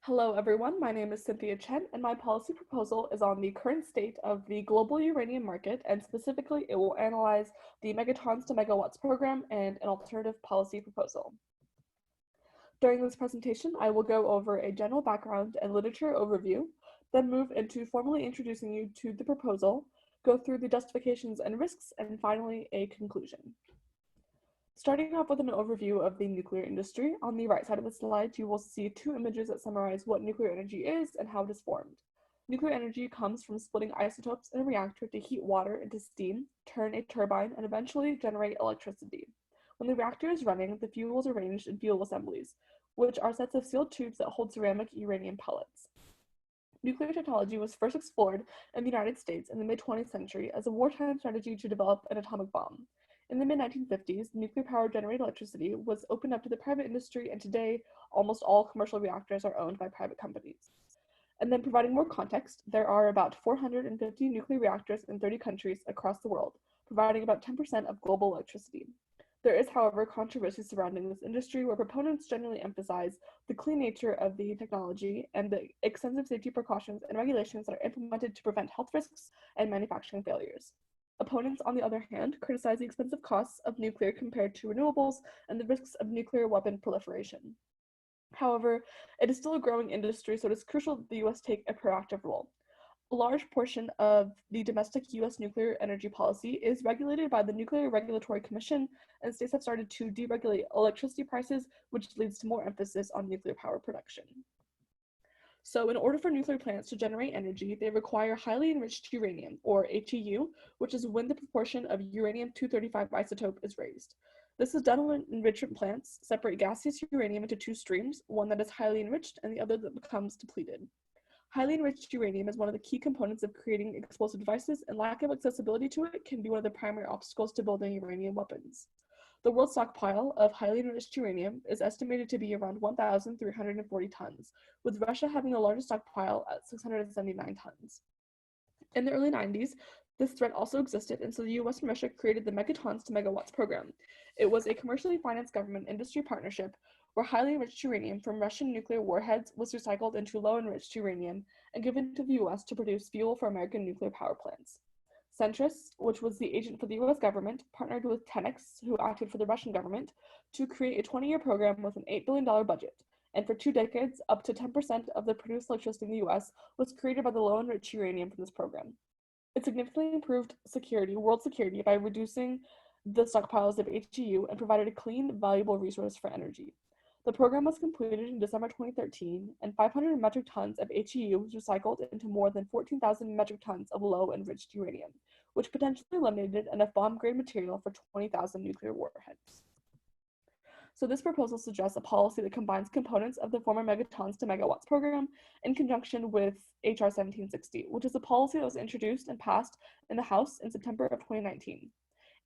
Hello everyone, my name is Cynthia Chen and my policy proposal is on the current state of the global uranium market, and specifically it will analyze the Megatons to Megawatts program and an alternative policy proposal. During this presentation, I will go over a general background and literature overview, then move into formally introducing you to the proposal, go through the justifications and risks, and finally a conclusion. Starting off with an overview of the nuclear industry, on the right side of the slide, you will see two images that summarize what nuclear energy is and how it is formed. Nuclear energy comes from splitting isotopes in a reactor to heat water into steam, turn a turbine, and eventually generate electricity. When the reactor is running, the fuel is arranged in fuel assemblies, which are sets of sealed tubes that hold ceramic uranium pellets. Nuclear technology was first explored in the United States in the mid-20th century as a wartime strategy to develop an atomic bomb. In the mid-1950s, nuclear-powered generated electricity was opened up to the private industry, and today, almost all commercial reactors are owned by private companies. And then, providing more context, there are about 450 nuclear reactors in 30 countries across the world, providing about 10% of global electricity. There is, however, controversy surrounding this industry, where proponents generally emphasize the clean nature of the technology and the extensive safety precautions and regulations that are implemented to prevent health risks and manufacturing failures. Opponents, on the other hand, criticize the expensive costs of nuclear compared to renewables and the risks of nuclear weapon proliferation. However, it is still a growing industry, so it is crucial that the US take a proactive role. A large portion of the domestic US nuclear energy policy is regulated by the Nuclear Regulatory Commission, and states have started to deregulate electricity prices, which leads to more emphasis on nuclear power production. So in order for nuclear plants to generate energy, they require highly enriched uranium, or HEU, which is when the proportion of uranium-235 isotope is raised. This is done when enrichment plants separate gaseous uranium into two streams, one that is highly enriched and the other that becomes depleted. Highly enriched uranium is one of the key components of creating explosive devices, and lack of accessibility to it can be one of the primary obstacles to building uranium weapons. The world stockpile of highly enriched uranium is estimated to be around 1,340 tons, with Russia having the largest stockpile at 679 tons. In the early 90s, this threat also existed, and so the US and Russia created the Megatons to Megawatts program. It was a commercially financed government industry partnership where highly enriched uranium from Russian nuclear warheads was recycled into low-enriched uranium and given to the US to produce fuel for American nuclear power plants. Centrus, which was the agent for the US government, partnered with Tenex, who acted for the Russian government, to create a 20-year program with an $8 billion budget. And for 2 decades, up to 10% of the produced electricity in the US was created by the low-enriched uranium from this program. It significantly improved world security, by reducing the stockpiles of HEU and provided a clean, valuable resource for energy. The program was completed in December 2013, and 500 metric tons of HEU was recycled into more than 14,000 metric tons of low-enriched uranium, which potentially eliminated enough bomb-grade material for 20,000 nuclear warheads. So this proposal suggests a policy that combines components of the former Megatons to Megawatts program in conjunction with HR 1760, which is a policy that was introduced and passed in the House in September of 2019.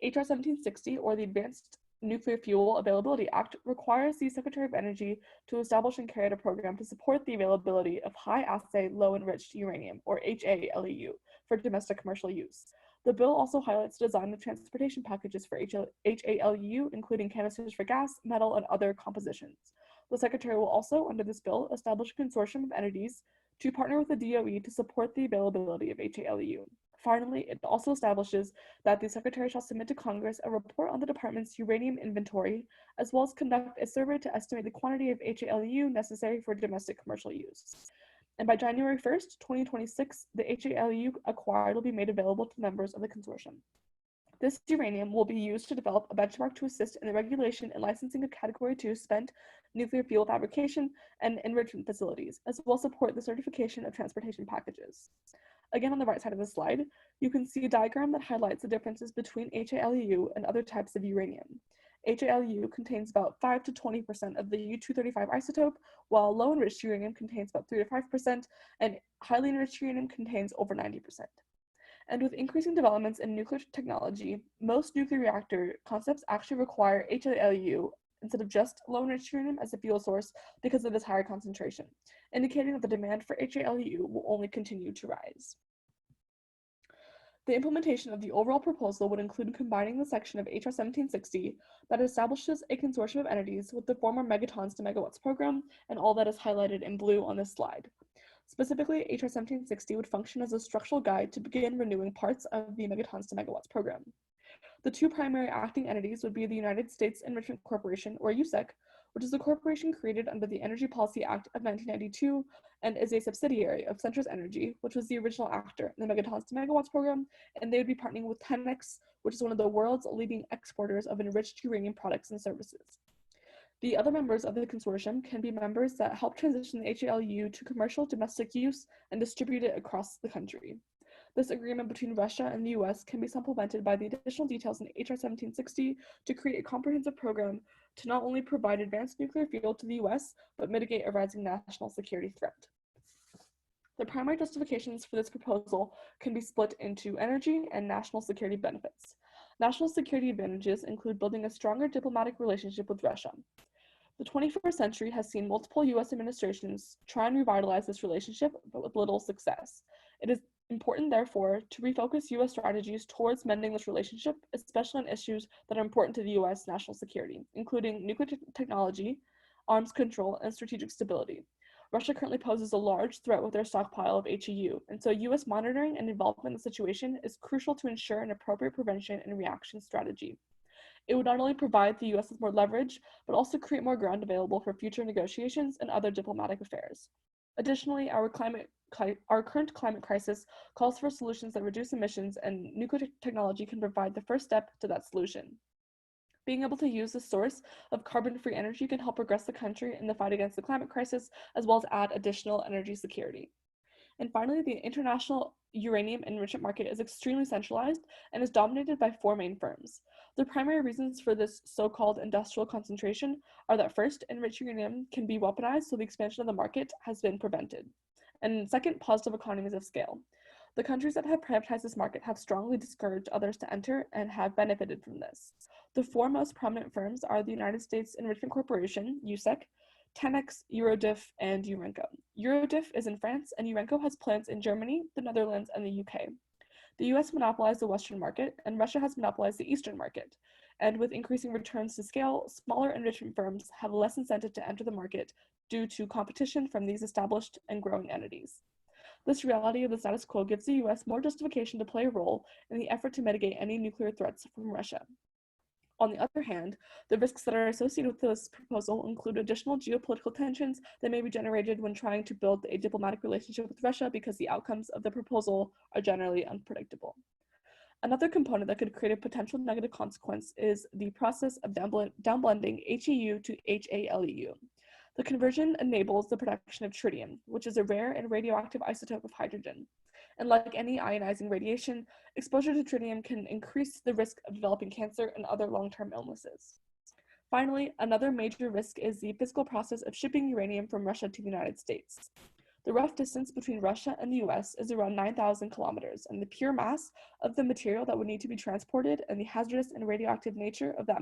HR 1760, or the Advanced Nuclear Fuel Availability Act, requires the Secretary of Energy to establish and carry out a program to support the availability of high-assay low-enriched uranium, or HALEU, for domestic commercial use. The bill also highlights the design of transportation packages for HALEU, including canisters for gas, metal, and other compositions. The Secretary will also, under this bill, establish a consortium of entities to partner with the DOE to support the availability of HALEU. Finally, it also establishes that the Secretary shall submit to Congress a report on the department's uranium inventory, as well as conduct a survey to estimate the quantity of HALEU necessary for domestic commercial use. And by January 1st, 2026, the HALEU acquired will be made available to members of the consortium. This uranium will be used to develop a benchmark to assist in the regulation and licensing of Category 2 spent nuclear fuel fabrication and enrichment facilities, as well as support the certification of transportation packages. Again, on the right side of the slide, you can see a diagram that highlights the differences between HALEU and other types of uranium. HALEU contains about 5 to 20% of the U-235 isotope, while low-enriched uranium contains about 3 to 5%, and highly enriched uranium contains over 90%. And with increasing developments in nuclear technology, most nuclear reactor concepts actually require HALEU instead of just low-enriched uranium as a fuel source because of this higher concentration, indicating that the demand for HALEU will only continue to rise. The implementation of the overall proposal would include combining the section of HR 1760 that establishes a consortium of entities with the former Megatons to Megawatts program and all that is highlighted in blue on this slide. Specifically, HR 1760 would function as a structural guide to begin renewing parts of the Megatons to Megawatts program. The two primary acting entities would be the United States Enrichment Corporation, or USEC, which is a corporation created under the Energy Policy Act of 1992 and is a subsidiary of Centrus Energy, which was the original actor in the Megatons to Megawatts program, and they would be partnering with 10X, which is one of the world's leading exporters of enriched uranium products and services. The other members of the consortium can be members that help transition the HALU to commercial domestic use and distribute it across the country. This agreement between Russia and the US can be supplemented by the additional details in HR 1760 to create a comprehensive program to not only provide advanced nuclear fuel to the US, but mitigate a rising national security threat. The primary justifications for this proposal can be split into energy and national security benefits. National security advantages include building a stronger diplomatic relationship with Russia. The 21st century has seen multiple US administrations try and revitalize this relationship, but with little success. It is important, therefore, to refocus US strategies towards mending this relationship, especially on issues that are important to the US national security, including nuclear technology, arms control, and strategic stability. Russia currently poses a large threat with their stockpile of HEU, and so US monitoring and involvement in the situation is crucial to ensure an appropriate prevention and reaction strategy. It would not only provide the US with more leverage, but also create more ground available for future negotiations and other diplomatic affairs. Additionally, our current climate crisis calls for solutions that reduce emissions, and nuclear technology can provide the first step to that solution. Being able to use the source of carbon-free energy can help progress the country in the fight against the climate crisis, as well as add additional energy security. And finally, the international uranium enrichment market is extremely centralized and is dominated by four main firms. The primary reasons for this so-called industrial concentration are that first, enriched uranium can be weaponized, so the expansion of the market has been prevented. And second, positive economies of scale. The countries that have privatized this market have strongly discouraged others to enter and have benefited from this. The four most prominent firms are the United States Enrichment Corporation, USEC, 10X, Eurodif, and Urenco. Eurodif is in France, and Urenco has plants in Germany, the Netherlands, and the UK. The US monopolized the Western market, and Russia has monopolized the Eastern market. And with increasing returns to scale, smaller enrichment firms have less incentive to enter the market due to competition from these established and growing entities. This reality of the status quo gives the US more justification to play a role in the effort to mitigate any nuclear threats from Russia. On the other hand, the risks that are associated with this proposal include additional geopolitical tensions that may be generated when trying to build a diplomatic relationship with Russia because the outcomes of the proposal are generally unpredictable. Another component that could create a potential negative consequence is the process of downblending HEU to HALEU. The conversion enables the production of tritium, which is a rare and radioactive isotope of hydrogen. And like any ionizing radiation, exposure to tritium can increase the risk of developing cancer and other long-term illnesses. Finally, another major risk is the physical process of shipping uranium from Russia to the United States. The rough distance between Russia and the US is around 9,000 kilometers, and the pure mass of the material that would need to be transported and the hazardous and radioactive nature of that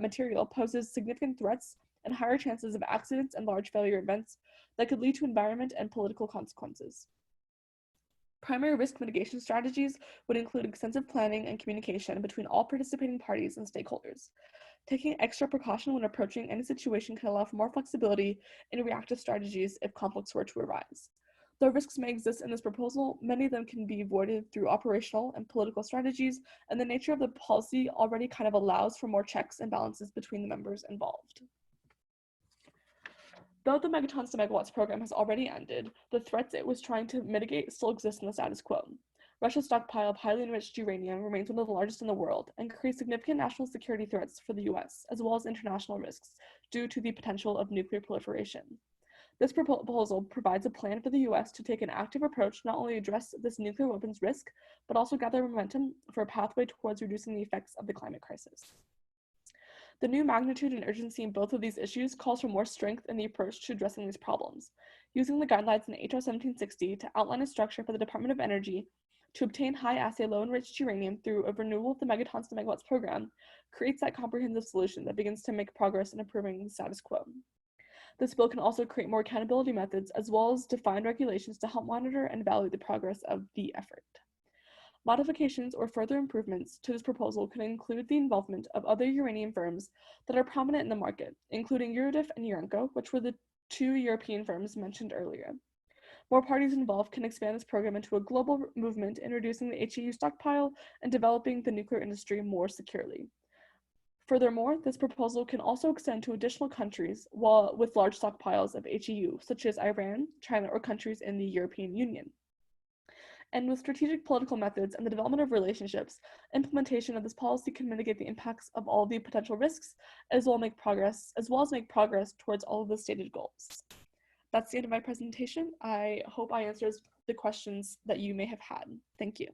material poses significant threats and higher chances of accidents and large failure events that could lead to environment and political consequences. Primary risk mitigation strategies would include extensive planning and communication between all participating parties and stakeholders. Taking extra precaution when approaching any situation can allow for more flexibility in reactive strategies if conflicts were to arise. Though risks may exist in this proposal, many of them can be avoided through operational and political strategies, and the nature of the policy already kind of allows for more checks and balances between the members involved. Though the Megatons to Megawatts program has already ended, the threats it was trying to mitigate still exist in the status quo. Russia's stockpile of highly enriched uranium remains one of the largest in the world and creates significant national security threats for the US, as well as international risks, due to the potential of nuclear proliferation. This proposal provides a plan for the US to take an active approach not only address this nuclear weapons risk, but also gather momentum for a pathway towards reducing the effects of the climate crisis. The new magnitude and urgency in both of these issues calls for more strength in the approach to addressing these problems. Using the guidelines in HR 1760 to outline a structure for the Department of Energy to obtain high-assay, low-enriched uranium through a renewal of the Megatons to Megawatts program creates that comprehensive solution that begins to make progress in improving the status quo. This bill can also create more accountability methods as well as define regulations to help monitor and evaluate the progress of the effort. Modifications or further improvements to this proposal could include the involvement of other uranium firms that are prominent in the market, including Eurodif and Urenco, which were the two European firms mentioned earlier. More parties involved can expand this program into a global movement in reducing the HEU stockpile and developing the nuclear industry more securely. Furthermore, this proposal can also extend to additional countries with large stockpiles of HEU, such as Iran, China, or countries in the European Union. And with strategic political methods and the development of relationships, implementation of this policy can mitigate the impacts of all the potential risks, as well as make progress towards all of the stated goals. That's the end of my presentation. I hope I answered the questions that you may have had. Thank you.